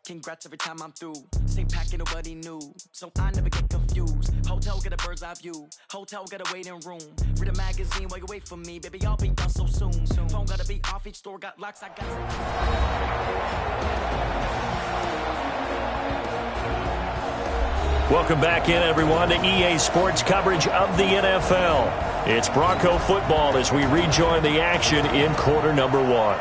Congrats every time I'm through. Same pack, nobody knew, so I never get confused. Hotel got a bird's eye view. Hotel got a waiting room. Read a magazine while you wait for me, baby. I'll be done so soon. Phone gotta be off. Each store got locks. I got. Welcome back in, everyone, to EA Sports coverage of the NFL. It's Bronco football as we rejoin the action in quarter number one.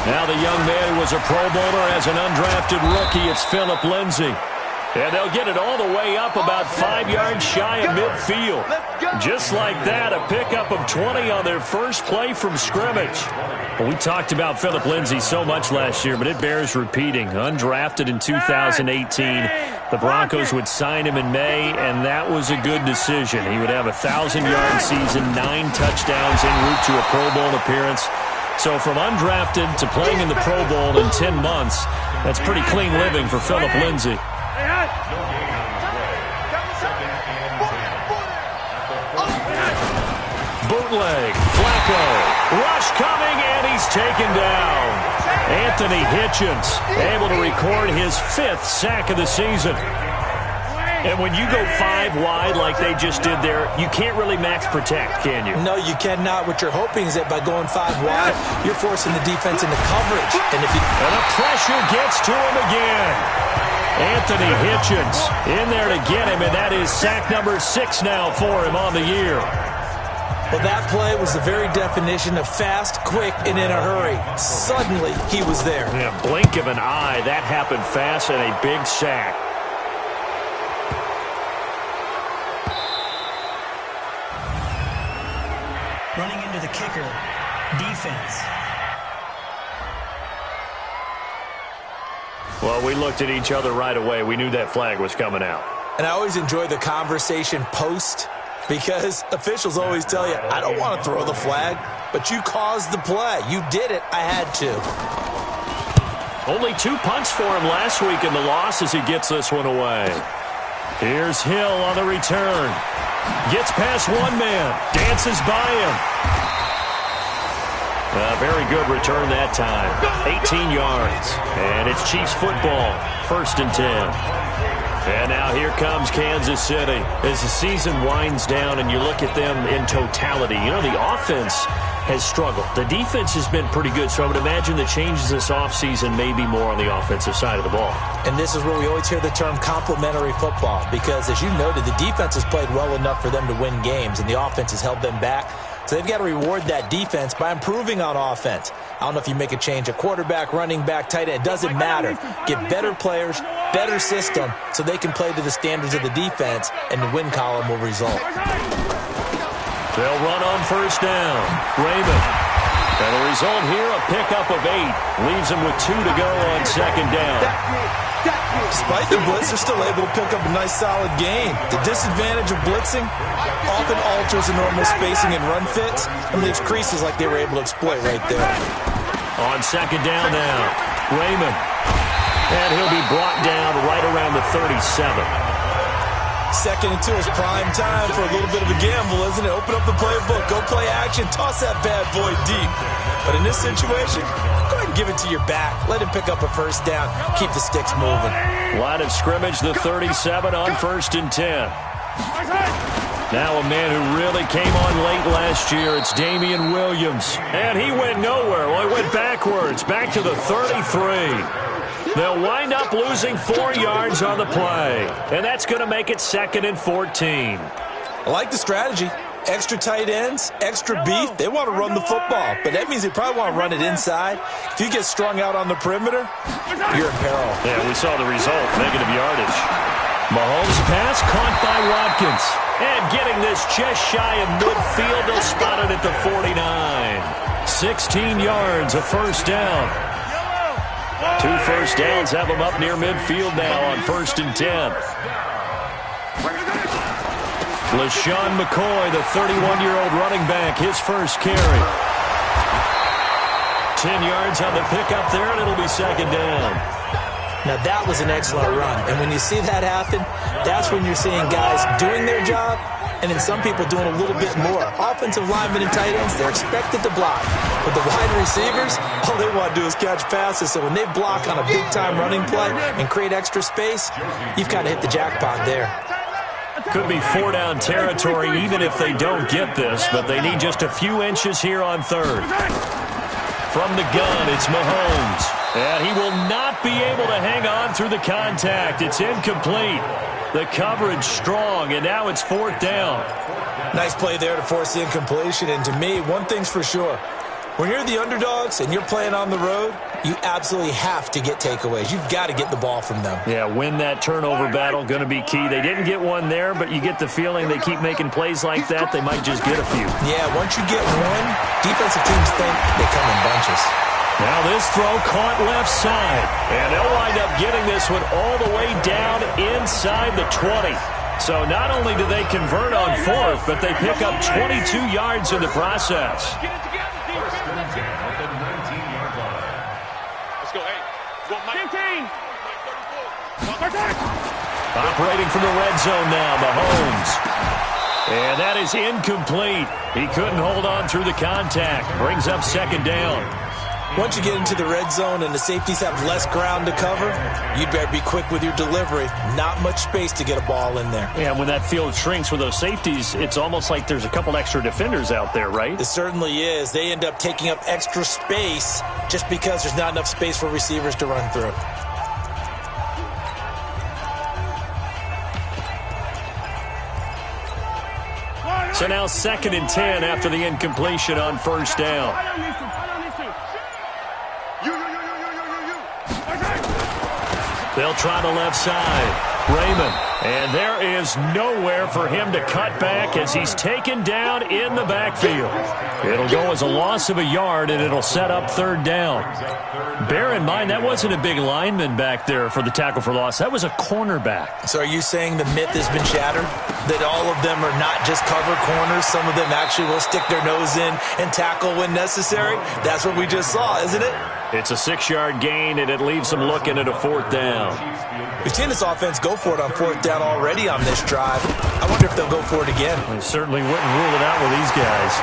Now the young man who was a Pro Bowler as an undrafted rookie, it's Phillip Lindsay. And they'll get it all the way up about 5 yards shy of midfield. Just like that, a pickup of 20 on their first play from scrimmage. Well, we talked about Phillip Lindsay so much last year, but it bears repeating. Undrafted in 2018, the Broncos would sign him in May, and that was a good decision. He would have a 1,000-yard season, 9 touchdowns en route to a Pro Bowl appearance. So from undrafted to playing in the Pro Bowl in 10 months, that's pretty clean living for Phillip Lindsay. Bootleg, Flacco, rush coming, and he's taken down. Anthony Hitchens able to record his 5th sack of the season. And when you go 5 wide like they just did there, you can't really max protect, can you? No, you cannot. What you're hoping is that by going 5 wide, you're forcing the defense into coverage. And the pressure gets to him again. Anthony Hitchens in there to get him, and that is sack number 6 now for him on the year. Well, that play was the very definition of fast, quick, and in a hurry. Suddenly, he was there. Yeah, blink of an eye, that happened fast, and a big sack. Running into the kicker, defense. Well, we looked at each other right away. We knew that flag was coming out. And I always enjoy the conversation post, because officials always tell you, I don't want to throw the flag, but you caused the play. You did it. I had to. Only 2 punts for him last week in the loss as he gets this one away. Here's Hill on the return. Gets past one man. Dances by him. A very good return that time. 18 yards. And it's Chiefs football. 1st and 10. And now here comes Kansas City. As the season winds down and you look at them in totality, you know, the offense has struggled. The defense has been pretty good, so I would imagine the changes this offseason may be more on the offensive side of the ball. And this is where we always hear the term complementary football, because as you noted, the defense has played well enough for them to win games, and the offense has held them back. So they've got to reward that defense by improving on offense. I don't know if you make a change at quarterback, running back, tight end. It doesn't matter. Get better players, better system, so they can play to the standards of the defense, and the win column will result. They'll run on 1st down. Raymond. And the result here, a pickup of 8. Leaves them with 2 to go on 2nd down. Despite the blitz, they're still able to pick up a nice, solid gain. The disadvantage of blitzing often alters the normal spacing and run fits and leaves creases like they were able to exploit right there. On 2nd down now, Raymond. And he'll be brought down right around the 37. 2nd and 2 is prime time for a little bit of a gamble, isn't it? Open up the playbook, go play action, toss that bad boy deep. But in this situation, go ahead and give it to your back. Let him pick up a 1st down. Keep the sticks moving. Line of scrimmage, the 37 on 1st and 10. Now a man who really came on late last year, it's Damian Williams. And he went nowhere. Well, he went backwards, back to the 33. They'll wind up losing 4 yards on the play. And that's going to make it 2nd and 14. I like the strategy. Extra tight ends, extra beef. They want to run the football, but that means they probably want to run it inside. If you get strung out on the perimeter, you're in peril. Yeah, we saw the result, negative yardage. Mahomes' pass caught by Watkins. And getting this just shy of midfield, they'll spot it at the 49. 16 yards, a 1st down. 2 1st downs have them up near midfield now on 1st and 10. LaShawn McCoy, the 31-year-old running back, his first carry. 10 yards on the pickup there, and it'll be second down. Now, that was an excellent run. And when you see that happen, that's when you're seeing guys doing their job and then some people doing a little bit more. Offensive linemen and tight ends, they're expected to block. But the wide receivers, all they want to do is catch passes. So when they block on a big-time running play and create extra space, you've kind of hit the jackpot there. Could be four-down territory even if they don't get this, but they need just a few inches here on third. From the gun, it's Mahomes. And he will not be able to hang on through the contact. It's incomplete. The coverage strong, and now it's fourth down. Nice play there to force the incompletion. And to me, one thing's for sure. When you're the underdogs and you're playing on the road, you absolutely have to get takeaways. You've got to get the ball from them. Yeah, win that turnover battle, going to be key. They didn't get one there, but you get the feeling they keep making plays like that, they might just get a few. Yeah, once you get one, defensive teams think they come in bunches. Now this throw caught left side, and they'll wind up getting this one all the way down inside the 20. So not only do they convert on fourth, but they pick up 22 yards in the process. Operating from the red zone now, Mahomes. And that is incomplete. He couldn't hold on through the contact. Brings up second down. Once you get into the red zone and the safeties have less ground to cover, you'd better be quick with your delivery. Not much space to get a ball in there. Yeah, when that field shrinks with those safeties, it's almost like there's a couple extra defenders out there, right? It certainly is. They end up taking up extra space just because there's not enough space for receivers to run through. So now 2nd and 10 after the incompletion on first down. They'll try the left side. Raymond. And there is nowhere for him to cut back as he's taken down in the backfield. It'll go as a loss of a yard, and it'll set up third down. Bear in mind, that wasn't a big lineman back there for the tackle for loss. That was a cornerback. So are you saying the myth has been shattered? That all of them are not just cover corners? Some of them actually will stick their nose in and tackle when necessary? That's what we just saw, isn't it? It's a 6-yard gain, and it leaves them looking at a fourth down. We've seen this offense go for it on fourth down already on this drive. I wonder if they'll go for it again. They certainly wouldn't rule it out with these guys.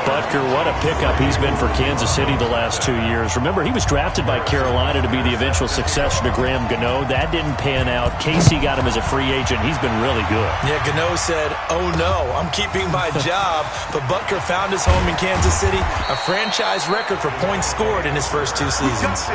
Butker, what a pickup he's been for Kansas City the last 2 years. Remember, he was drafted by Carolina to be the eventual successor to Graham Gano. That didn't pan out. Casey got him as a free agent. He's been really good. Yeah, Gano said, oh no, I'm keeping my job. But Butker found his home in Kansas City, a franchise record for points scored in his first 2 seasons.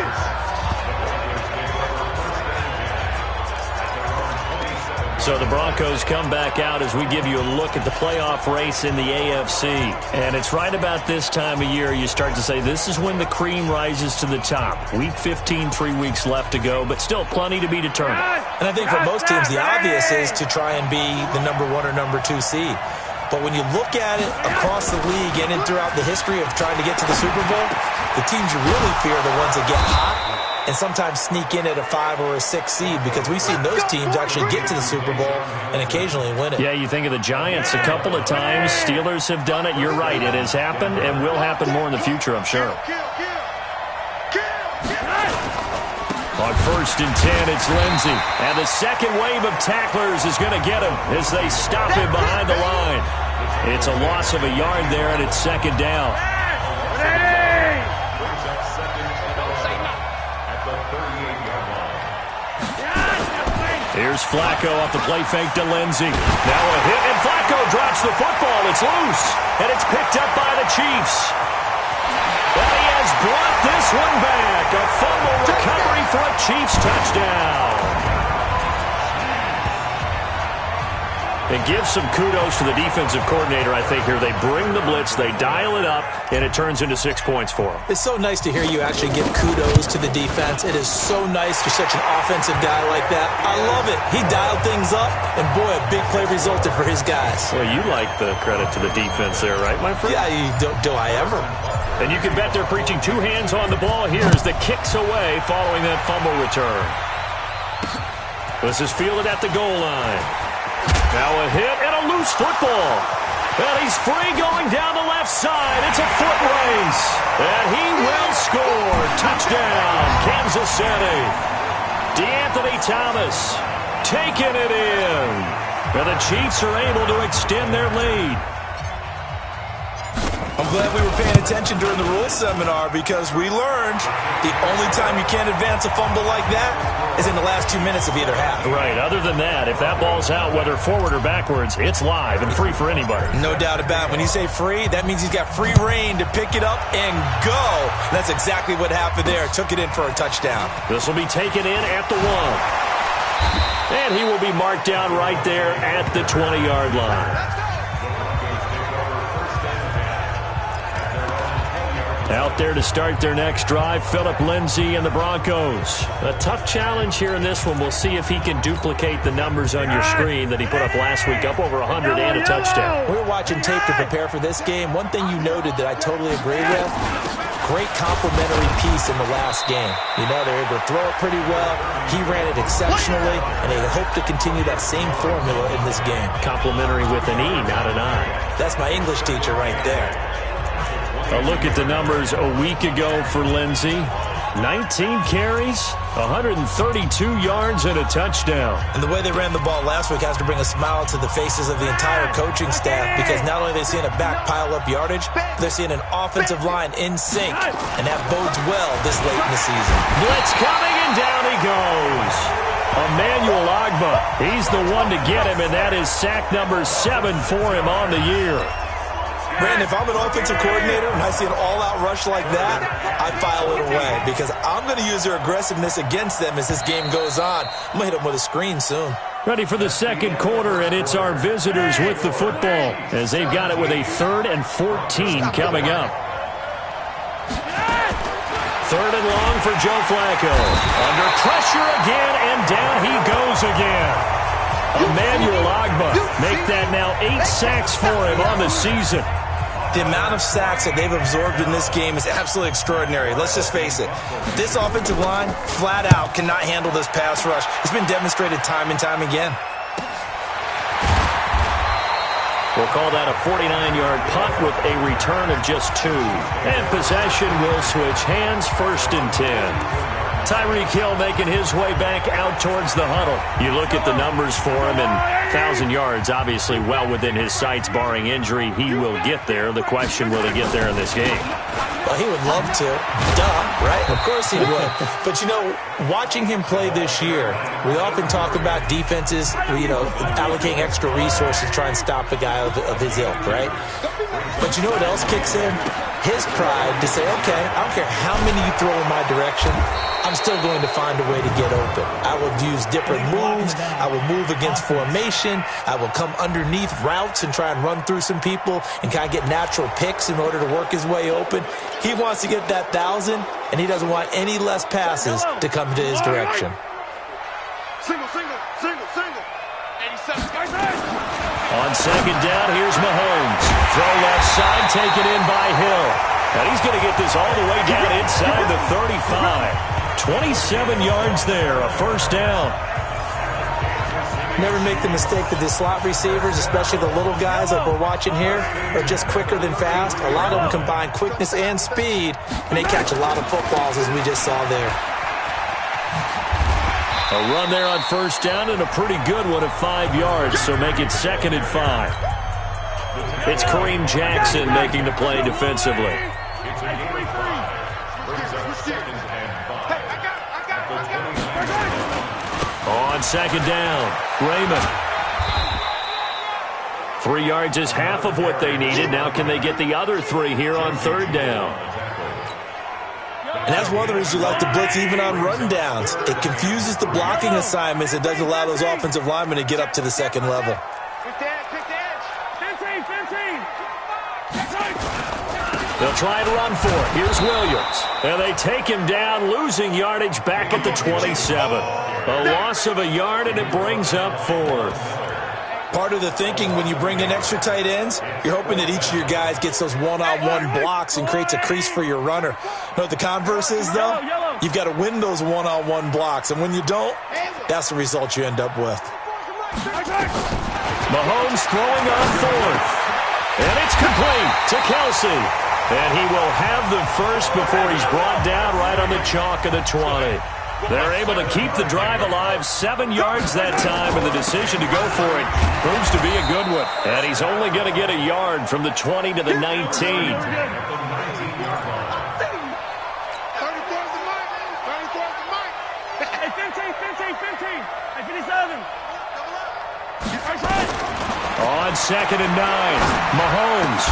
So the Broncos come back out as we give you a look at the playoff race in the AFC. And it's right about this time of year you start to say this is when the cream rises to the top. Week 15, 3 weeks left to go, but still plenty to be determined. And I think for most teams, the obvious is to try and be the number 1 or number 2 seed. But when you look at it across the league and throughout the history of trying to get to the Super Bowl, the teams you really fear are the ones that get hot and sometimes sneak in at a 5 or a 6 seed, because we've seen those teams actually get to the Super Bowl and occasionally win it. Yeah, you think of the Giants a couple of times. Steelers have done it. You're right. It has happened and will happen more in the future, I'm sure. On 1st and 10, it's Lindsey. And the second wave of tacklers is going to get him as they stop him behind the line. It's a loss of a yard there, and it's second down. Here's Flacco off the play fake to Lindsey. Now a hit, and Flacco drops the football. It's loose, and it's picked up by the Chiefs. And he has brought this one back. A fumble recovery for a Chiefs touchdown. It gives some kudos to the defensive coordinator, I think, here. They bring the blitz, they dial it up, and it turns into 6 points for them. It's so nice to hear you actually give kudos to the defense. It is so nice you're such an offensive guy like that. I love it. He dialed things up, and boy, a big play resulted for his guys. Well, you like the credit to the defense there, right, my friend? Yeah, do I ever? And you can bet they're preaching 2 hands on the ball here as the kick's away following that fumble return. This is fielded at the goal line. Now a hit and a loose football. And he's free going down the left side. It's a foot race. And he will score. Touchdown, Kansas City. DeAnthony Thomas taking it in. And the Chiefs are able to extend their lead. I'm glad we were paying attention during the rules seminar because we learned the only time you can't advance a fumble like that is in the last 2 minutes of either half. Right. Other than that, if that ball's out, whether forward or backwards, it's live and free for anybody. No doubt about it. When you say free, that means he's got free reign to pick it up and go. And that's exactly what happened there. Took it in for a touchdown. This will be taken in at the 1. And he will be marked down right there at the 20-yard line. Out there to start their next drive, Phillip Lindsay and the Broncos. A tough challenge here in this one. We'll see if he can duplicate the numbers on your screen that he put up last week, up over 100 and a touchdown. We were watching tape to prepare for this game. One thing you noted that I totally agree with, great complimentary piece in the last game. You know, they're able to throw it pretty well. He ran it exceptionally, and they hope to continue that same formula in this game. Complimentary with an E, not an I. That's my English teacher right there. A look at the numbers a week ago for Lindsay. 19 carries, 132 yards, and a touchdown. And the way they ran the ball last week has to bring a smile to the faces of the entire coaching staff because not only are they seeing a back pile up yardage, they're seeing an offensive line in sync, and that bodes well this late in the season. Blitz coming, and down he goes. Emmanuel Ogbah, he's the one to get him, and that is sack number 7 for him on the year. Brandon, if I'm an offensive coordinator and I see an all-out rush like that, I file it away because I'm going to use their aggressiveness against them as this game goes on. I'm going to hit them with a screen soon. Ready for the second quarter, and it's our visitors with the football as they've got it with a 3rd and 14 coming up. 3rd and long for Joe Flacco. Under pressure again, and down he goes again. Emmanuel Ogbah make that now 8 sacks for him on the season. The amount of sacks that they've absorbed in this game is absolutely extraordinary. Let's just face it. This offensive line, flat out, cannot handle this pass rush. It's been demonstrated time and time again. We'll call that a 49-yard punt with a return of just 2. And possession will switch hands, 1st and 10. Tyreek Hill making his way back out towards the huddle. You look at the numbers for him, and 1,000 yards obviously well within his sights, barring injury. He will get there. The question, will he get there in this game? Well, he would love to. Duh, right? Of course he would. But, you know, watching him play this year, we often talk about defenses, you know, allocating extra resources to try and stop a guy of his ilk, right? But you know what else kicks in? His pride to say, okay, I don't care how many you throw in my direction, I'm still going to find a way to get open. I will use different moves. I will move against formation. I will come underneath routes and try and run through some people and kind of get natural picks in order to work his way open. He wants to get that 1,000, and he doesn't want any less passes to come to his direction. Single. 87. On second down, here's Mahomes. Throw left side, taken in by Hill. And he's going to get this all the way down inside the 35. 27 yards there, a 1st down. Never make the mistake that the slot receivers, especially the little guys like we're watching here, are just quicker than fast. A lot of them combine quickness and speed, and they catch a lot of footballs, as we just saw there. A run there on 1st down, and a pretty good one at 5 yards, so make it 2nd and 5. It's Kareem Jackson making the play defensively. On 2nd down, Raymond. 3 yards is half of what they needed. Now can they get the other 3 here on 3rd down? And that's one of the reasons you like to blitz even on rundowns. It confuses the blocking assignments. It doesn't allow those offensive linemen to get up to the 2nd level. They'll try and run for it. Here's Williams. And they take him down, losing yardage back at the 27. A loss of a yard, and it brings up 4th. Part of the thinking when you bring in extra tight ends, you're hoping that each of your guys gets those one-on-one blocks and creates a crease for your runner. You know what the converse is, though? You've got to win those one-on-one blocks, and when you don't, that's the result you end up with. Mahomes throwing on 4th. And it's complete to Kelsey. And he will have the first before he's brought down right on the chalk of the 20. They're able to keep the drive alive, 7 yards that time, and the decision to go for it proves to be a good one. And he's only going to get a yard from the 20 to the 19. Hey, 15. Hey, 57. On 2nd and 9, Mahomes.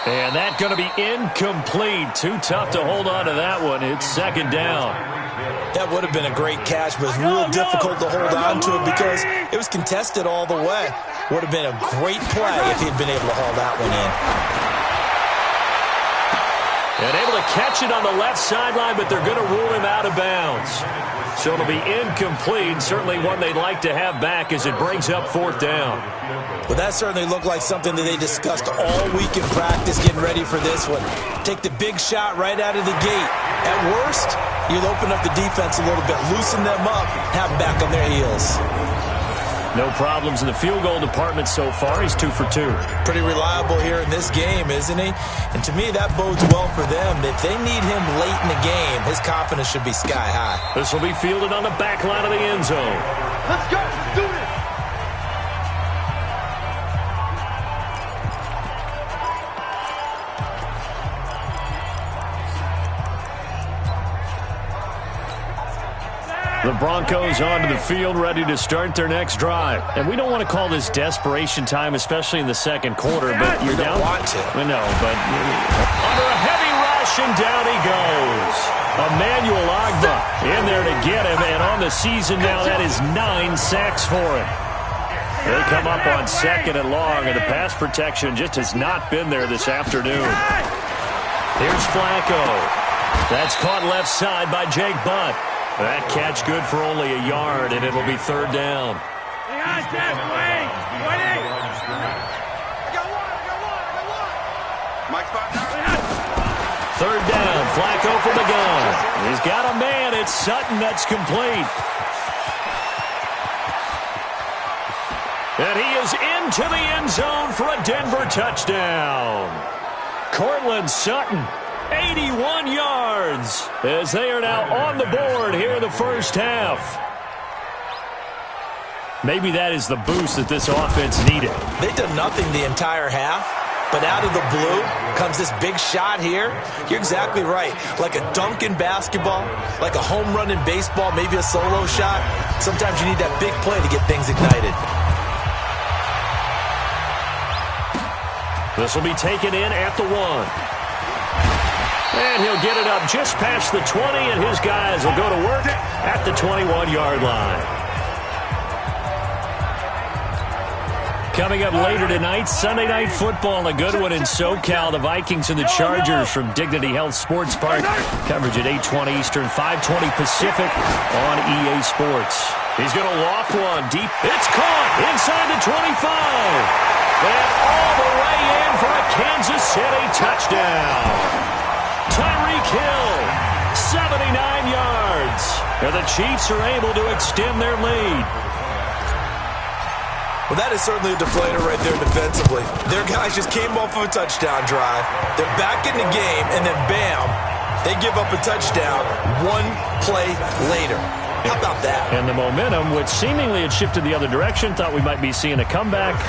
And that's going to be incomplete. Too tough to hold on to that one. It's 2nd down. That would have been a great catch, but it's real difficult to hold on to it because it was contested all the way. Would have been a great play if he'd been able to haul that one in. And able to catch it on the left sideline, but they're going to rule him out of bounds. So it'll be incomplete. Certainly one they'd like to have back as it brings up 4th down. Well, that certainly looked like something that they discussed all week in practice getting ready for this one. Take the big shot right out of the gate. At worst, you'll open up the defense a little bit, loosen them up, have them back on their heels. No problems in the field goal department so far. He's 2 for 2. Pretty reliable here in this game, isn't he? And to me, that bodes well for them. If they need him late in the game, his confidence should be sky high. This will be fielded on the back line of the end zone. Let's go. Let's do this. The Broncos onto the field, ready to start their next drive. And we don't want to call this desperation time, especially in the second quarter, but you're down. Want to. I know, but under a heavy rush, and down he goes. Emmanuel Ogbah in there to get him, and on the season now, that is 9 sacks for him. They come up on 2nd and long, and the pass protection just has not been there this afternoon. Here's Flacco. That's caught left side by Jake Butt. That catch good for only a yard, and it'll be 3rd down. I got one. Mike's back now. 3rd down, Flacco from the gun. He's got a man. It's Sutton that's complete. And he is into the end zone for a Denver touchdown. Cortland Sutton, 81 yards, as they are now on the board here in the first half. Maybe that is the boost that this offense needed. They've done nothing the entire half, but out of the blue comes this big shot here. You're exactly right. Like a dunk in basketball, like a home run in baseball, maybe a solo shot. Sometimes you need that big play to get things ignited. This will be taken in at the 1. And he'll get it up just past the 20, and his guys will go to work at the 21-yard line. Coming up later tonight, Sunday Night Football, a good one in SoCal. The Vikings and the Chargers from Dignity Health Sports Park. Coverage at 8:20 Eastern, 5:20 Pacific on EA Sports. He's going to loft one deep. It's caught inside the 25. And all the way in for a Kansas City touchdown. Tyreek Hill, 79 yards. And the Chiefs are able to extend their lead. Well, that is certainly a deflator right there defensively. Their guys just came off of a touchdown drive. They're back in the game, and then bam, they give up a touchdown 1 play later. How about that? And the momentum, which seemingly had shifted the other direction, thought we might be seeing a comeback.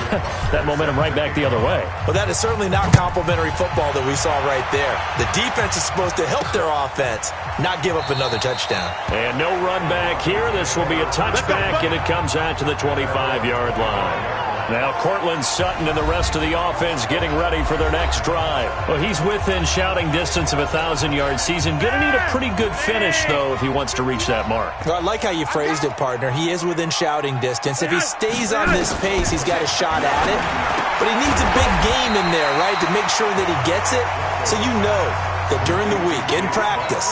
That momentum right back the other way. Well, that is certainly not complimentary football that we saw right there. The defense is supposed to help their offense, not give up another touchdown. And no run back here. This will be a touchback, and it comes out to the 25-yard line. Now Cortland Sutton and the rest of the offense getting ready for their next drive. Well, he's within shouting distance of a 1,000-yard season. Going to need a pretty good finish, though, if he wants to reach that mark. Well, I like how you phrased it, partner. He is within shouting distance. If he stays on this pace, he's got a shot at it. But he needs a big game in there, right, to make sure that he gets it. So you know that during the week, in practice,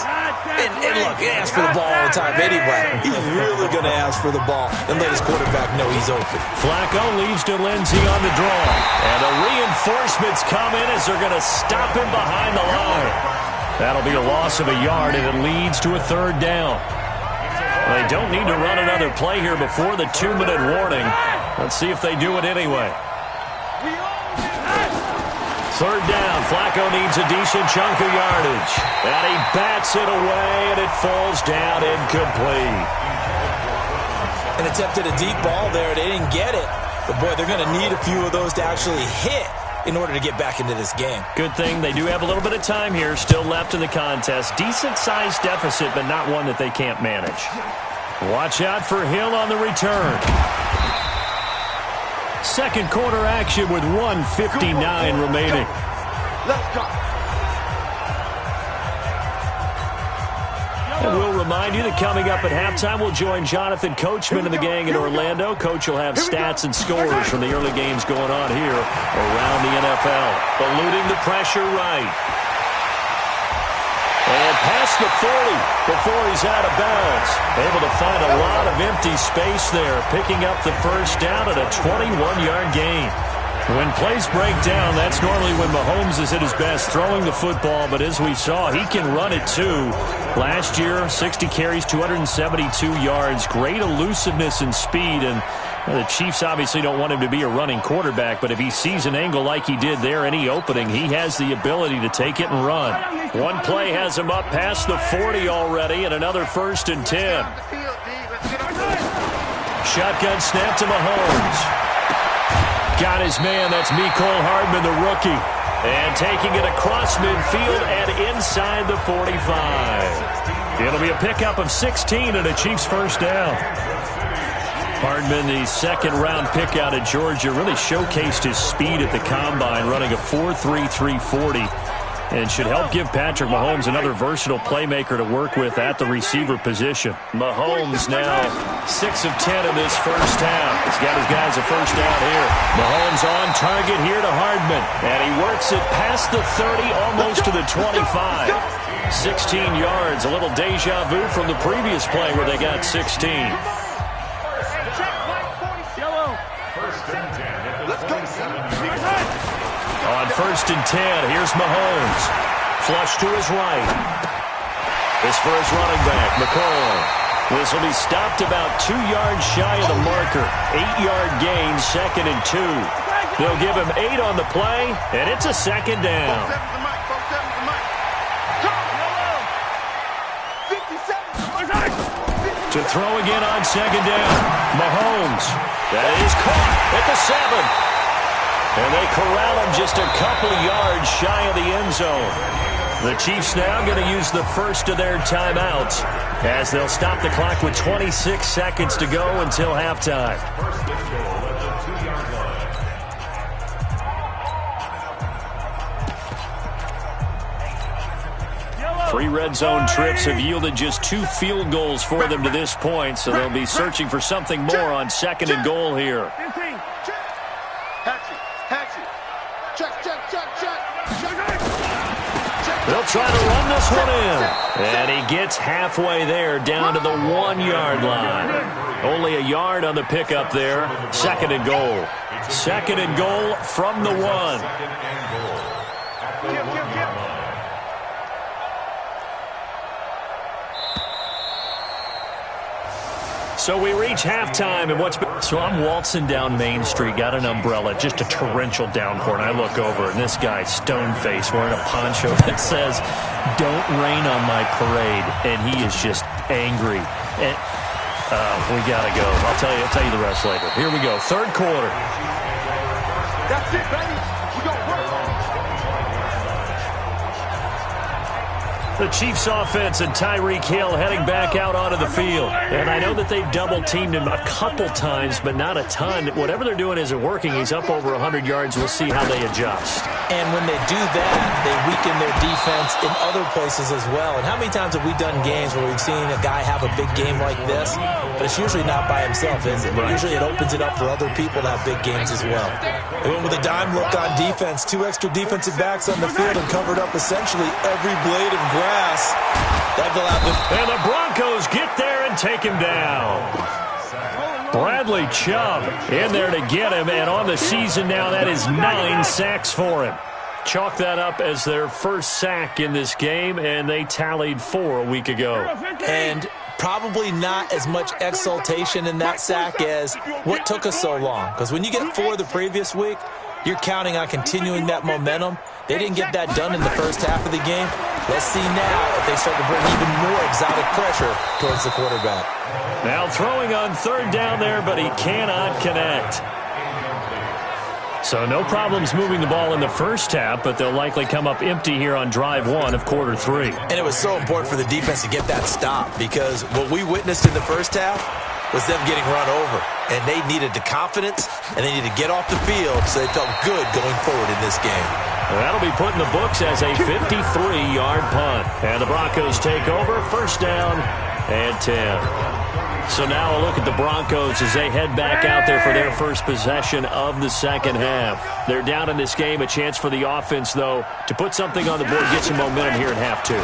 and look, he asks for the ball all the time anyway. He's really going to ask for the ball and let his quarterback know he's open. Flacco leaves to Lindsey on the draw. And the reinforcements come in as they're going to stop him behind the line. That'll be a loss of a yard, and it leads to a 3rd down. They don't need to run another play here before the 2-minute warning. Let's see if they do it anyway. Third down. Flacco needs a decent chunk of yardage. And he bats it away, and it falls down incomplete. And attempted a deep ball there. They didn't get it. But, boy, they're going to need a few of those to actually hit in order to get back into this game. Good thing they do have a little bit of time here still left in the contest. Decent-sized deficit, but not one that they can't manage. Watch out for Hill on the return. Second quarter action with 1:59 remaining. Let's go. And we'll remind you that coming up at halftime, we'll join Jonathan Coachman and the gang in Orlando. Coach will have stats and scores from the early games going on here around the NFL. Eluding the pressure right. And past the 40 before he's out of bounds. Able to find a lot of empty space there, picking up the first down at a 21-yard gain. When plays break down, that's normally when Mahomes is at his best throwing the football, but as we saw, he can run it too. Last year, 60 carries, 272 yards, great elusiveness and speed, and the Chiefs obviously don't want him to be a running quarterback, but if he sees an angle like he did there, any opening, he has the ability to take it and run. One play has him up past the 40 already, and another 1st and 10. Shotgun snap to Mahomes. Got his man. That's Mecole Hardman, the rookie. And taking it across midfield and inside the 45. It'll be a pickup of 16 and a Chiefs first down. Hardman, the second-round pick out of Georgia, really showcased his speed at the combine, running a 4.3 340. And should help give Patrick Mahomes another versatile playmaker to work with at the receiver position. Mahomes now 6 of 10 in this first half. He's got his guys a first down here. Mahomes on target here to Hardman. And he works it past the 30, almost to the 25. 16 yards, a little deja vu from the previous play where they got 16. On 1st and 10, here's Mahomes. Flush to his right. This for his running back, McCoy. This will be stopped about 2 yards shy of the marker. 8-yard gain, 2nd and 2. They'll give him 8 on the play, and it's a second down. To throw again on second down. Mahomes. That is caught at the 7. And they corral him just a couple yards shy of the end zone. The Chiefs now going to use the first of their timeouts as they'll stop the clock with 26 seconds to go until halftime. 3 red zone trips have yielded just 2 field goals for them to this point, so they'll be searching for something more on 2nd and goal here. They'll try to run this one in. And he gets halfway there, down to the 1-yard line. Only a yard on the pickup there. 2nd and goal. 2nd and goal from the 1. So we reach halftime, and so I'm waltzing down Main Street, got an umbrella, just a torrential downpour, and I look over, and this guy, stone-faced, wearing a poncho that says, "Don't rain on my parade," and he is just angry. And we gotta go. I'll tell you the rest later. Here we go, 3rd quarter. That's it, baby. We gonna work. The Chiefs offense and Tyreek Hill heading back out onto the field. And I know that they've double-teamed him a couple times, but not a ton. Whatever they're doing isn't working. He's up over 100 yards. We'll see how they adjust. And when they do that, they weaken their defense in other places as well. And how many times have we done games where we've seen a guy have a big game like this, but it's usually not by himself, is it? Right. Usually it opens it up for other people to have big games as well. They went with a dime look on defense. 2 extra defensive backs on the field and covered up essentially every blade of grass. And the Broncos get there and take him down. Bradley Chubb in there to get him, and on the season now, that is 9 sacks for him. Chalk that up as their first sack in this game, and they tallied 4 a week ago. And probably not as much exultation in that sack as what took us so long. Because when you get 4 the previous week, You're counting on continuing that momentum. They didn't get that done in the first half of the game. Let's see now if they start to bring even more exotic pressure towards the quarterback. Now throwing on third down there, but he cannot connect. So no problems moving the ball in the first half, but they'll likely come up empty here on drive one of quarter three. And it was so important for the defense to get that stop, because what we witnessed in the first half was them getting run over. And they needed the confidence, and they needed to get off the field so they felt good going forward in this game. That'll be put in the books as a 53-yard punt. And the Broncos take over, first down and 10. So now a look at the Broncos as they head back out there for their first possession of the second half. They're down in this game. A chance for the offense, though, to put something on the board, get some momentum here in half two.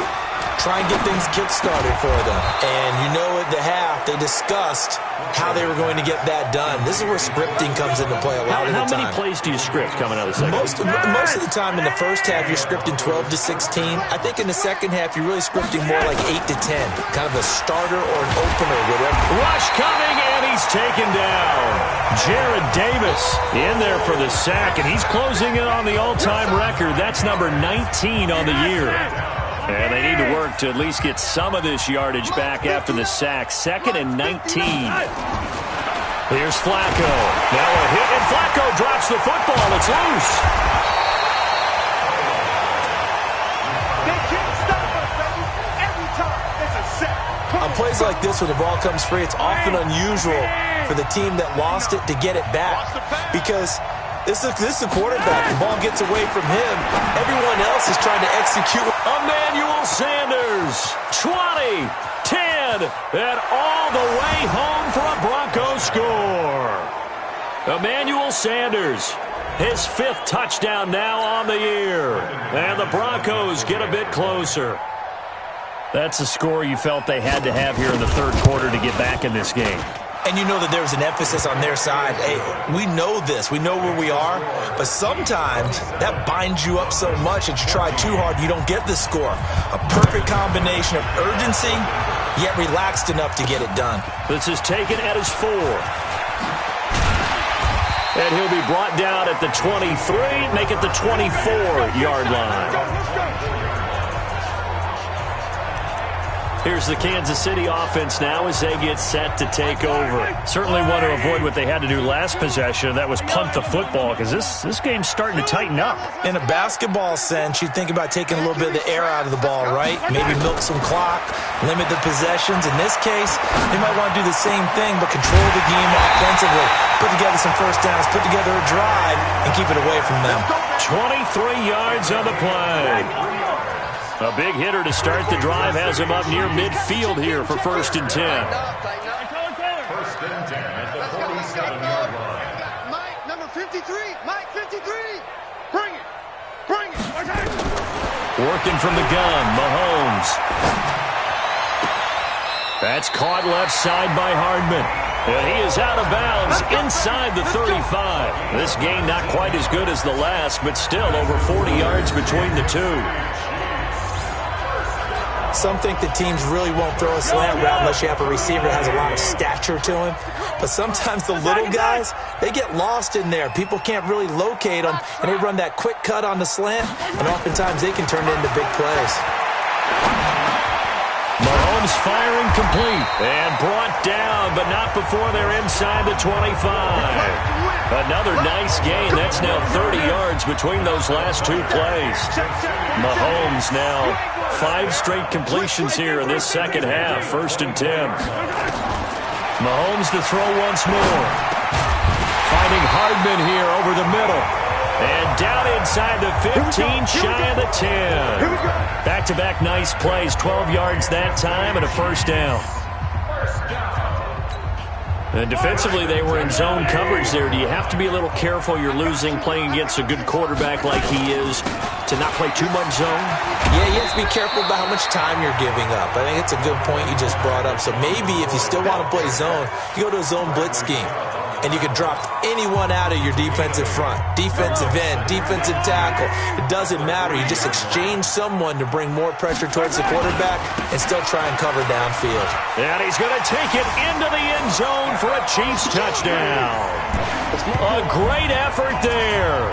Try and get things kick-started for them. And you know at the half, they discussed how they were going to get that done. This is where scripting comes into play a lot of the time. How many plays do you script coming out of the second half? Most of the time in the first half, you're scripting 12 to 16. I think in the second half, you're really scripting more like 8 to 10. Kind of a starter or an opener, whatever. Rush coming, and he's taken down. Jared Davis in there for the sack, and he's closing in on the all-time record. That's number 19 on the year. And they need to work to at least get some of this yardage back after the sack. 2nd and 19. Here's Flacco. Now a hit, and Flacco drops the football. It's loose. They can't stop us, baby. Every time it's a set. On plays like this where the ball comes free, it's often unusual for the team that lost it to get it back, because this is the quarterback. The ball gets away from him. Everyone else is trying to execute. Emmanuel Sanders, 20, 10, and all the way home for a Broncos score. Emmanuel Sanders, his 5th touchdown now on the year. And the Broncos get a bit closer. That's a score you felt they had to have here in the third quarter to get back in this game. And you know that there's an emphasis on their side. Hey, we know this. We know where we are. But sometimes that binds you up so much that you try too hard, you don't get the score. A perfect combination of urgency, yet relaxed enough to get it done. This is taken at his 4. And he'll be brought down at the 23, make it the 24-yard line. Here's the Kansas City offense now as they get set to take over. Certainly want to avoid what they had to do last possession. That was punt the football, because this game's starting to tighten up. In a basketball sense, you think about taking a little bit of the air out of the ball, right? Maybe milk some clock, limit the possessions. In this case, they might want to do the same thing, but control the game offensively. Put together some first downs, put together a drive, and keep it away from them. 23 yards on the play. A big hitter to start the drive has him up near midfield here for 1st and 10. First and 10 at the 47-yard line. Mike, number 53. Mike, 53. Bring it. Bring it. Working from the gun, Mahomes. That's caught left side by Hardman. And he is out of bounds inside the 35. This game not quite as good as the last, but still over 40 yards between the two. Some think the teams really won't throw a slant route unless you have a receiver that has a lot of stature to him. But sometimes the little guys, they get lost in there. People can't really locate them, and they run that quick cut on the slant, and oftentimes they can turn it into big plays. Mahomes firing complete and brought down, but not before they're inside the 25. Another nice gain. That's now 30 yards between those last 2 plays. Mahomes now 5 straight completions here in this second half. 1st and 10. Mahomes to throw once more. Finding Hardman here over the middle. And down inside the 15, shy of the 10. Back-to-back nice plays. 12 yards that time and a first down. And defensively, they were in zone coverage there. Do you have to be a little careful? You're losing playing against a good quarterback like he is to not play too much zone? Yeah, you have to be careful about how much time you're giving up. I think it's a good point you just brought up. So maybe if you still want to play zone, you go to a zone blitz scheme. and you can drop anyone out of your defensive front. Defensive end, defensive tackle. It doesn't matter. You just exchange someone to bring more pressure towards the quarterback and still try and cover downfield. And he's going to take it into the end zone for a Chiefs touchdown. A great effort there.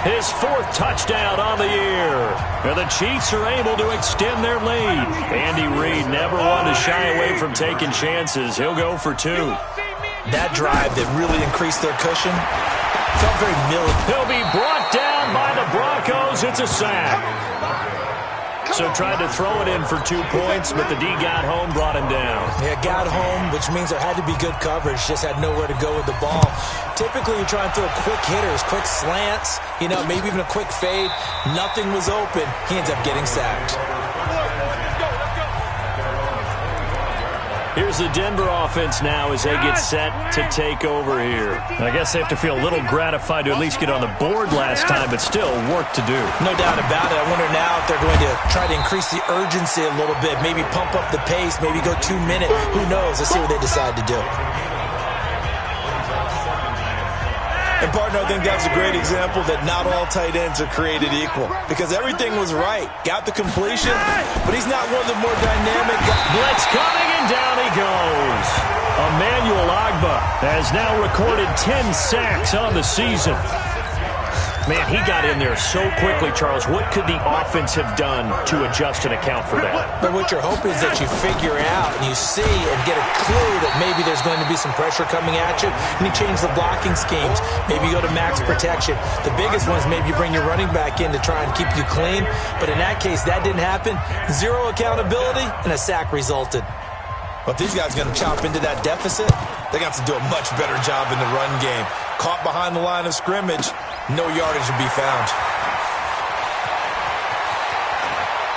His 4th touchdown on the year. And the Chiefs are able to extend their lead. Andy Reid never wanted to shy away from taking chances. He'll go for 2. That drive that really increased their cushion felt very military. He'll be brought down by the Broncos. It's a sack. So tried to throw it in for 2 points, but the D got home, brought him down. Yeah, got home, which means there had to be good coverage. Just had nowhere to go with the ball. Typically, you try and throw quick hitters, quick slants, maybe even a quick fade. Nothing was open. He ends up getting sacked. Here's the Denver offense now as they get set to take over here. I guess they have to feel a little gratified to at least get on the board last time, but still work to do. No doubt about it. I wonder now if they're going to try to increase the urgency a little bit, maybe pump up the pace, maybe go 2 minutes. Who knows? Let's see what they decide to do. And, partner, I think that's a great example that not all tight ends are created equal because everything was right. Got the completion, but he's not one of the more dynamic guys. Blitz coming, and down he goes. Emmanuel Ogbah has now recorded 10 sacks on the season. Man, he got in there so quickly, Charles. What could the offense have done to adjust and account for that? But what you're hoping is that you figure out and you see and get a clue that maybe there's going to be some pressure coming at you, and you change the blocking schemes. Maybe you go to max protection. The biggest one is maybe you bring your running back in to try and keep you clean. But in that case, that didn't happen. 0 accountability, and a sack resulted. But these guys are going to chop into that deficit. They got to do a much better job in the run game. Caught behind the line of scrimmage, no yardage to be found.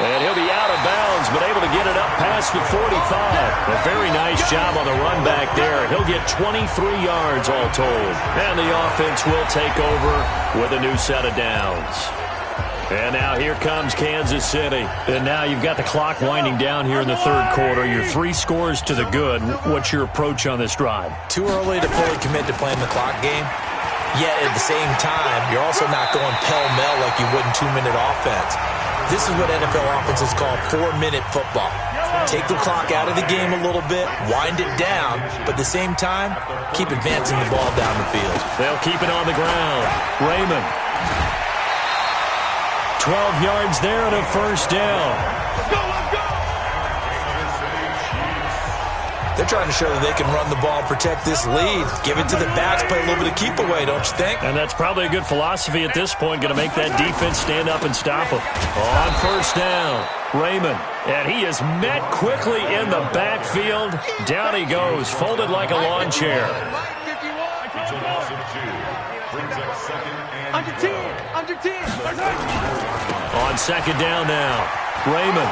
And he'll be out of bounds, but able to get it up past the 45. A very nice job on the run back there. He'll get 23 yards all told. And the offense will take over with a new set of downs. And now here comes Kansas City. And now you've got the clock winding down here in the 3rd quarter. You're 3 scores to the good. What's your approach on this drive? Too early to fully commit to playing the clock game. Yet at the same time, you're also not going pell-mell like you would in 2-minute offense. This is what NFL offenses call 4-minute football. Take the clock out of the game a little bit, wind it down, but at the same time, keep advancing the ball down the field. They'll keep it on the ground. Raymond. 12 yards there and a first down. They're trying to show that they can run the ball, protect this lead, give it to the backs, play a little bit of keep away, don't you think? And that's probably a good philosophy at this point, going to make that defense stand up and stop them. On first down, Raymond. And he is met quickly in the backfield. Down he goes, folded like a lawn chair. Under 10. On second down now, Raymond.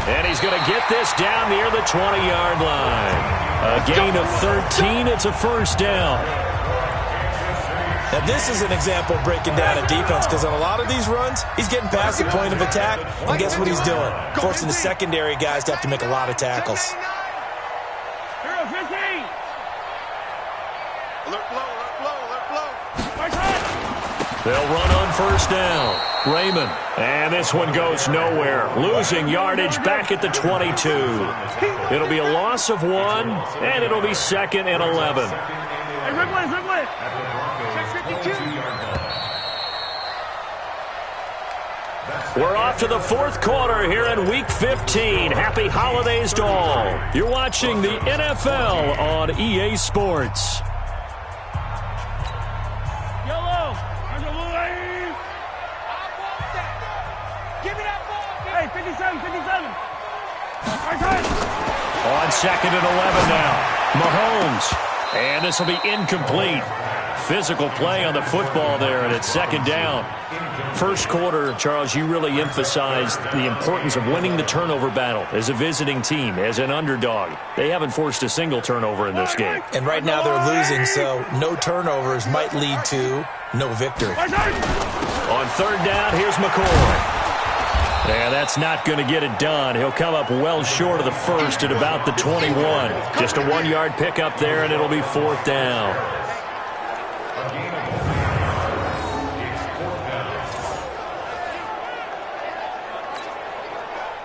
And he's going to get this down near the 20-yard line. A gain of 13. It's a first down. Now, this is an example of breaking down a defense because on a lot of these runs, he's getting past the point of attack. And guess what he's doing? Forcing the secondary guys to have to make a lot of tackles. They'll run on first down. Raymond. And this one goes nowhere. Losing yardage back at the 22. It'll be a loss of 1, and it'll be 2nd and 11. We're off to the 4th quarter here in Week 15. Happy holidays to all. You're watching the NFL on EA Sports. On 2nd and 11 now. Mahomes. And this will be incomplete. Physical play on the football there, and it's 2nd down. First quarter, Charles, you really emphasized the importance of winning the turnover battle as a visiting team, as an underdog. They haven't forced a single turnover in this game. And right now they're losing, so no turnovers might lead to no victory. On 3rd down, here's McCoy. And that's not going to get it done. He'll come up well short of the first at about the 21. Just a 1-yard pickup there, and it'll be 4th down.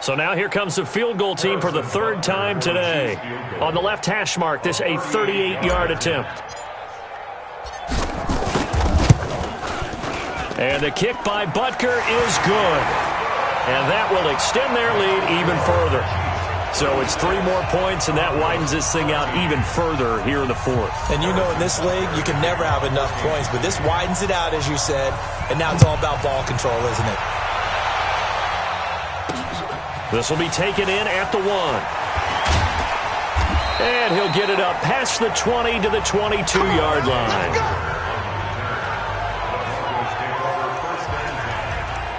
So now here comes the field goal team for the 3rd time today. On the left hash mark, this a 38-yard attempt. And the kick by Butker is good. And that will extend their lead even further. So it's 3 more points, and that widens this thing out even further here in the 4th. And you know in this league, you can never have enough points. But this widens it out, as you said. And now it's all about ball control, isn't it? This will be taken in at the 1. And he'll get it up past the 20 to the 22-yard line.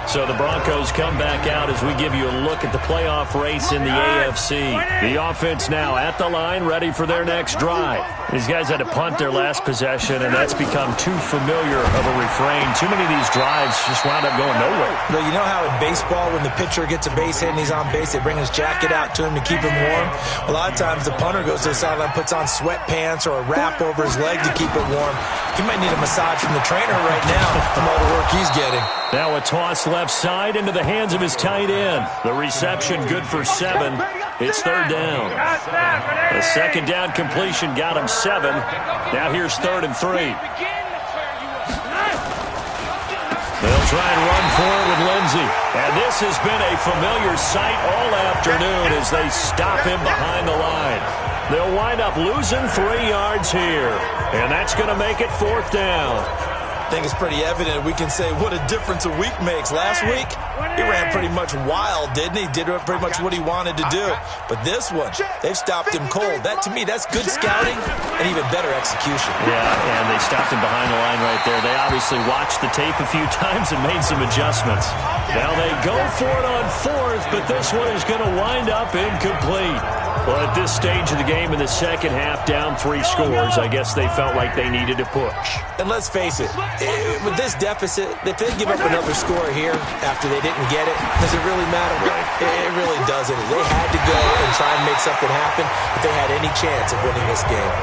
So the Broncos come back out as we give you a look at the playoff race in the AFC. The offense now at the line, ready for their next drive. These guys had to punt their last possession, and that's become too familiar of a refrain. Too many of these drives just wound up going nowhere. But you know how in baseball, when the pitcher gets a base hit and he's on base, they bring his jacket out to him to keep him warm? A lot of times the punter goes to the sideline, puts on sweatpants or a wrap over his leg to keep it warm. He might need a massage from the trainer right now from all the work he's getting. Now a toss left side into the hands of his tight end. The reception good for 7. It's 3rd down. The 2nd down completion got him 7. Now here's 3rd and 3. They'll try and run forward with Lindsey. And this has been a familiar sight all afternoon as they stop him behind the line. They'll wind up losing 3 yards here. And that's going to make it 4th down. I think it's pretty evident. We can say what a difference a week makes. Last week, he ran pretty much wild, didn't he? Did pretty much what he wanted to do. But this one, they've stopped him cold. That, to me, that's good scouting and even better execution. Yeah, and they stopped him behind the line right there. They obviously watched the tape a few times and made some adjustments. Now they go for it on 4th, but this one is going to wind up incomplete. Well, at this stage of the game in the second half, down 3 scores, I guess they felt like they needed to push. And let's face it, with this deficit, if they give up another score here after they didn't get it, does it really matter? It really doesn't. They had to go and try and make something happen if they had any chance of winning this game.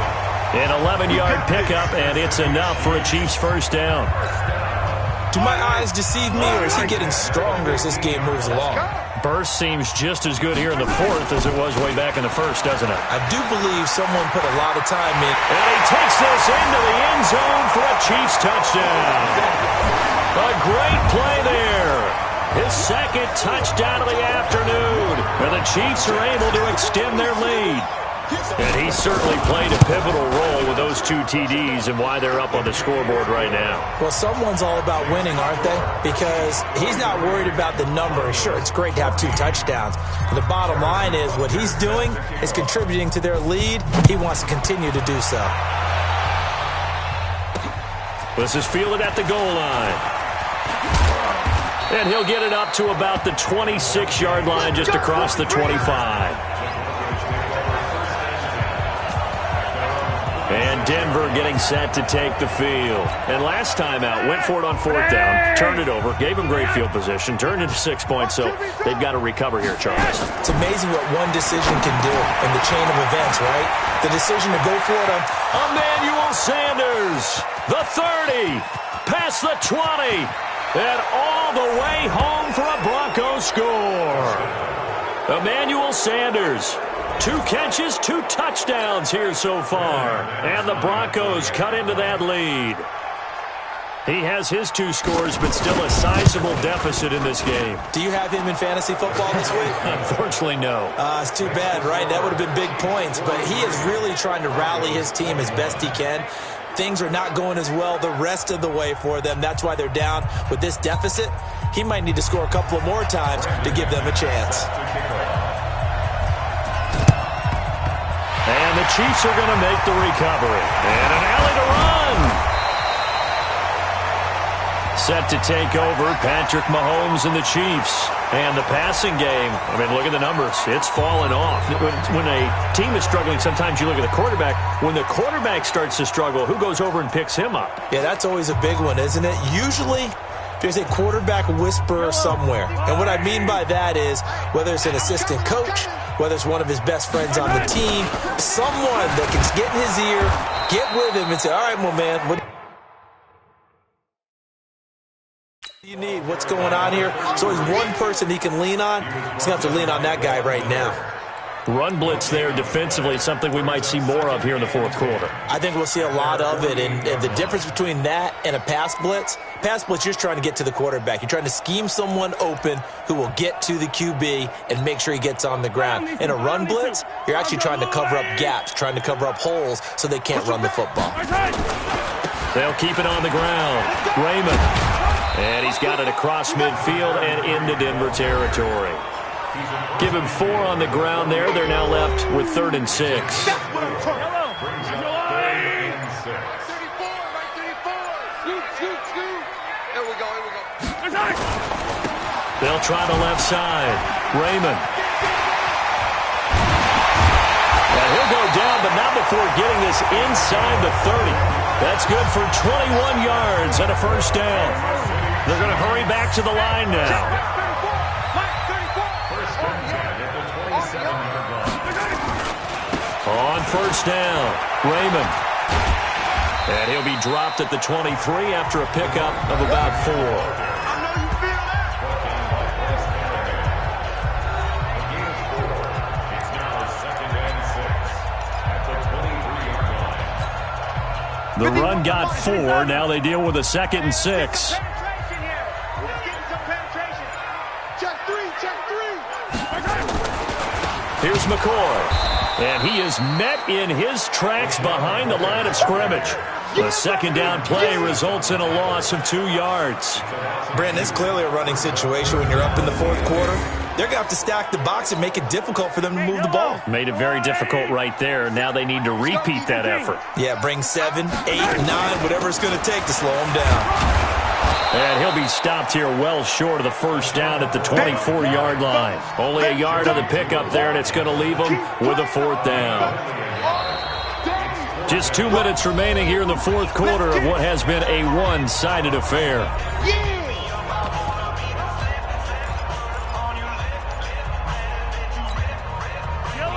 An 11-yard pickup, and it's enough for a Chiefs 1st down. Do my eyes deceive me, or is he getting stronger as this game moves along? Burst seems just as good here in the 4th as it was way back in the 1st, doesn't it? I do believe someone put a lot of time in. And he takes this into the end zone for a Chiefs touchdown. A great play there. His 2nd touchdown of the afternoon. And the Chiefs are able to extend their lead. And he certainly played a pivotal role with those 2 TDs and why they're up on the scoreboard right now. Well, someone's all about winning, aren't they? Because he's not worried about the number. Sure, it's great to have 2 touchdowns. But the bottom line is what he's doing is contributing to their lead. He wants to continue to do so. This is fielded at the goal line. And he'll get it up to about the 26-yard line just across the 25. And Denver getting set to take the field. And last time out, went for it on 4th down, turned it over, gave him great field position, turned into 6 points, so they've got to recover here, Charles. It's amazing what one decision can do in the chain of events, right? The decision to go for it on Emmanuel Sanders, the 30, past the 20, and all the way home for a Broncos score. Emmanuel Sanders. 2 catches, 2 touchdowns here so far. And the Broncos cut into that lead. He has his 2 scores, but still a sizable deficit in this game. Do you have him in fantasy football this week? Unfortunately, no. It's too bad, right? That would have been big points. But he is really trying to rally his team as best he can. Things are not going as well the rest of the way for them. That's why they're down with this deficit. He might need to score a couple of more times to give them a chance. And the Chiefs are going to make the recovery. And an alley to run. Set to take over, Patrick Mahomes and the Chiefs. And the passing game, I mean, look at the numbers. It's fallen off. When a team is struggling, sometimes you look at the quarterback. When the quarterback starts to struggle, who goes over and picks him up? Yeah, that's always a big one, isn't it? Usually, there's a quarterback whisperer somewhere. And what I mean by that is whether it's an assistant coach, whether it's one of his best friends on the team, someone that can get in his ear, get with him and say, all right, my man, what do you need? What's going on here? So he's one person he can lean on. He's going to have to lean on that guy right now. Run blitz there defensively, something we might see more of here in the fourth quarter. I think we'll see a lot of it, and the difference between that and a pass blitz, you're just trying to get to the quarterback. You're trying to scheme someone open who will get to the QB and make sure he gets on the ground. In a run blitz, you're actually trying to cover up gaps, trying to cover up holes so they can't run the football. They'll keep it on the ground. Raymond. And he's got it across midfield and into Denver territory. Give him 4 on the ground there. They're now left with 3rd and 6. They'll try the left side. Raymond. And he'll go down, but not before getting this inside the 30. That's good for 21 yards and a first down. They're going to hurry back to the line now. On first down, Raymond. And he'll be dropped at the 23 after a pickup of about 4. The run got 4. Now they deal with a 2nd and 6. Here's McCoy. And he is met in his tracks behind the line of scrimmage. The second down play results in a loss of 2 yards. Brandon, it's clearly a running situation when you're up in the fourth quarter. They're going to have to stack the box and make it difficult for them to move the ball. Made it very difficult right there. Now they need to repeat that effort. Yeah, bring 7, 8, 9, whatever it's going to take to slow them down. And he'll be stopped here well short of the first down at the 24-yard line. Only a yard of the pickup there, and it's going to leave them with a 4th down. Just 2 minutes remaining here in the fourth quarter of what has been a one-sided affair.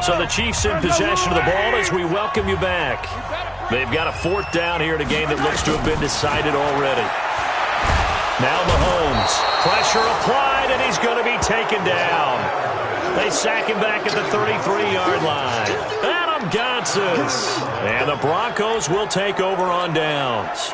So the Chiefs in possession of the ball as we welcome you back. They've got a 4th down here in a game that looks to have been decided already. Now Mahomes, pressure applied, and he's going to be taken down. They sack him back at the 33-yard line. Adam Gotsis. And the Broncos will take over on downs.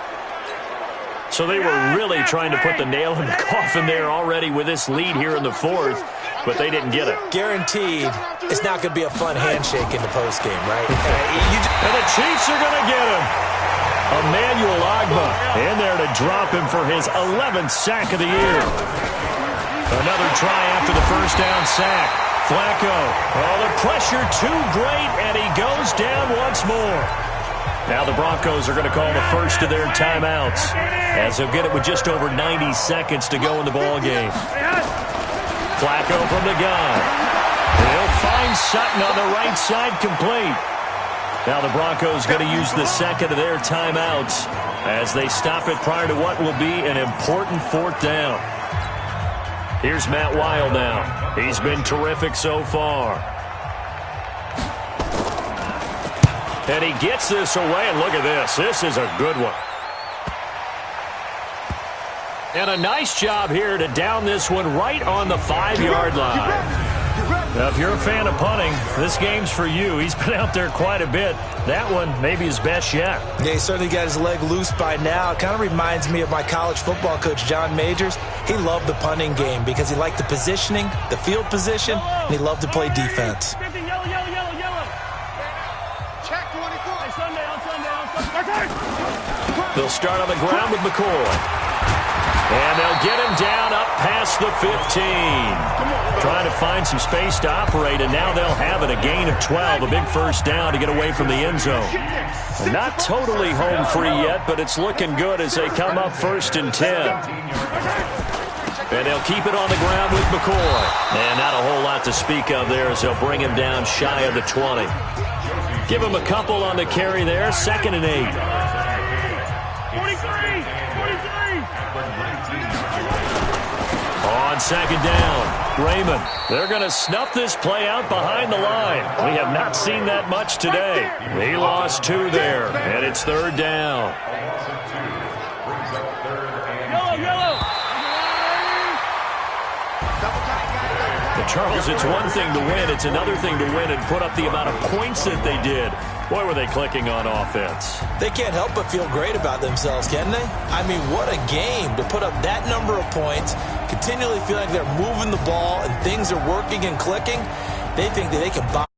So they were really trying to put the nail in the coffin there already with this lead here in the fourth, but they didn't get it. Guaranteed, it's not going to be a fun handshake in the postgame, right? And the Chiefs are going to get him. Emmanuel Ogbah in there to drop him for his 11th sack of the year. Another try after the first down sack. Flacco. Oh, the pressure too great, and he goes down once more. Now the Broncos are going to call the first of their timeouts as they'll get it with just over 90 seconds to go in the ballgame. Flacco from the gun. He'll find Sutton on the right side complete. Now the Broncos going to use the second of their timeouts as they stop it prior to what will be an important 4th down. Here's Matt Weil now. He's been terrific so far. And he gets this away, and look at this. This is a good one. And a nice job here to down this one right on the 5-yard line. Now, if you're a fan of punting, this game's for you. He's been out there quite a bit. That one maybe his best yet. Yeah, he certainly got his leg loose by now. It kind of reminds me of my college football coach, John Majors. He loved the punting game because he liked the positioning, the field position, and he loved to play defense. They'll start on the ground with McCoy. And they'll get him down up past the 15. Trying to find some space to operate, and now they'll have it. A gain of 12, a big first down to get away from the end zone. And not totally home free yet, but it's looking good as they come up 1st and 10. And they'll keep it on the ground with McCoy. And not a whole lot to speak of there as they'll bring him down shy of the 20. Give him a couple on the carry there, 2nd and 8. 43. on second down. Raymond, they're going to snuff this play out behind the line. We have not seen that much today. He lost 2 there, and it's third down. But Charles, it's one thing to win. It's another thing to win and put up the amount of points that they did. Boy, were they clicking on offense. They can't help but feel great about themselves, can they? I mean, what a game to put up that number of points, continually feel like they're moving the ball and things are working and clicking. They think that they can buy.